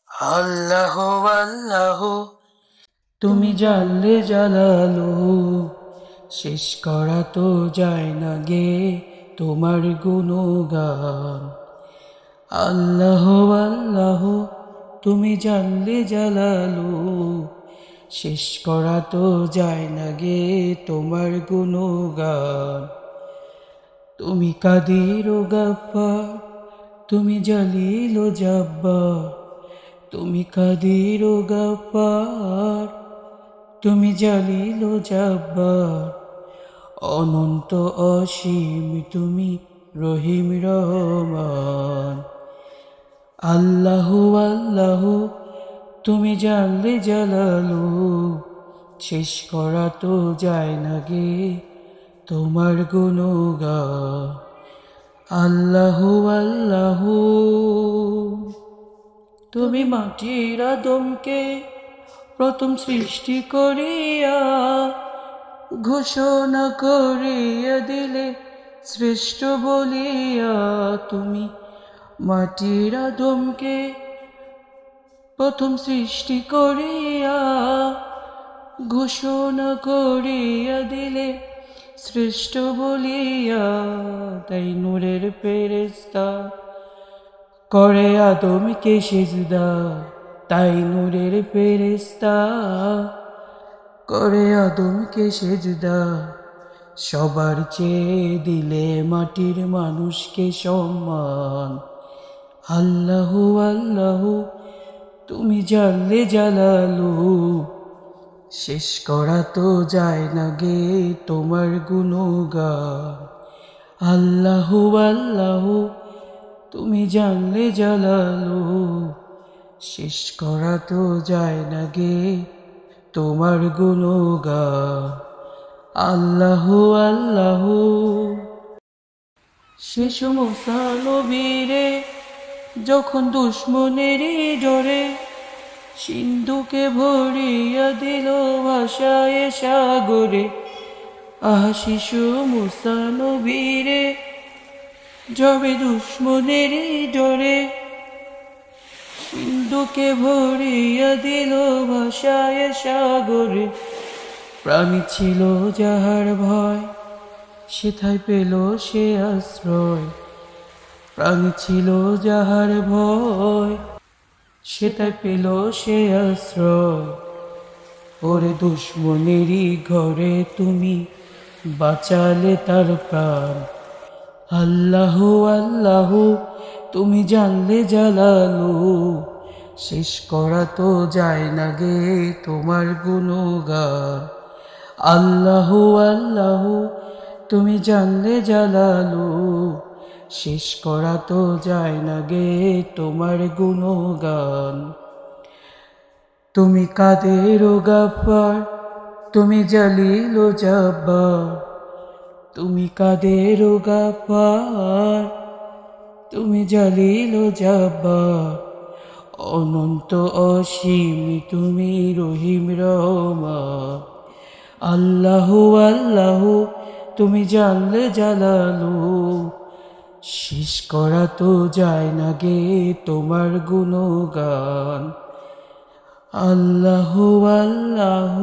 আল্লাহ আল্লাহ, তুমি জানলে জালালো, শেষ করা তো যায় না গে তোমার গুণগান। আল্লাহ আল্লাহ, তুমি জানলে জালালো, শেষ করা তো যায় না গে তোমার গুণগান। তুমি কাদির ও গাফফার, তুমি জালিল ও জাব্বার, তুমি কাদির ও গাফফার, তুমি জালিল ও জাব্বার, অনন্ত অসীম তুমি রহিম রহমান। আল্লাহ আল্লাহ, তুমি জানলে জালালো, শেষ করা তো যায় না গে তোমার গুণগান। আল্লাহ আল্লাহ, তুমি মাটির আদমকে প্রথম সৃষ্টি করিয়া ঘোষণা করিয়া দিলে শ্রেষ্ঠ বলিয়া। তুমি মাটির আদমকে প্রথম সৃষ্টি করিয়া ঘোষণা করিয়া দিলে শ্রেষ্ঠ বলিয়া। তাই নূরের ফেরেশতা করে আদমকে সেজদা, তাই নূরের ফেরেশতা করে আদমকে সেজদা। সবার চেয়ে দিলে মাটির মানুষকে সম্মান। আল্লাহ আল্লাহ, তুমি জানলে জালালো, শেষ করা তো যায় না গে তোমার গুণগান। আল্লাহ আল্লাহ, তুমি জানলে জালালো, শেষ করা তো যায় না গে তোমার গুণগান। আল্লাহ আল্লাহ, শেষ মুসা নবীরে যখন দুশ্মনেরই ডরে সিন্ধুকে ভরিয়া দিল ভাষায় সাগরে। শিশু মুসা নবীরে যবে দুশ্মনেরই ডরে সিন্ধুকে ভরিয়া দিল ভাষায় সাগরে। প্রাণী ছিল যাহার ভয়, সেথায় পেল সে আশ্রয়। প্রাণী ছিল যাহার ভয়, সেটাই পেল সে আশ্রয়। ওরে দুশ্মনেরই ঘরে তুমি বাঁচালে তার প্রাণ। আল্লাহ আল্লাহ, তুমি জানলে জালালো, শেষ করা তো যায় না গে তোমার গুণগান। আল্লাহ আল্লাহ, তুমি জানলে জালালো, শেষ করা তো যায় না গে তোমার গুণগান। তুমি কাদের ও গাফফার, তুমি জালিল ও জাব্বার, তুমি কাদের ও গাফফার, তুমি জালিল ও জাব্বার, অনন্ত অসীম তুমি রহিম রহমান। আল্লাহ আল্লাহ, তুমি জানলে জালালো, শেষ করা তো যায় না গে তোমার গুণগান। আল্লাহ আল্লাহ।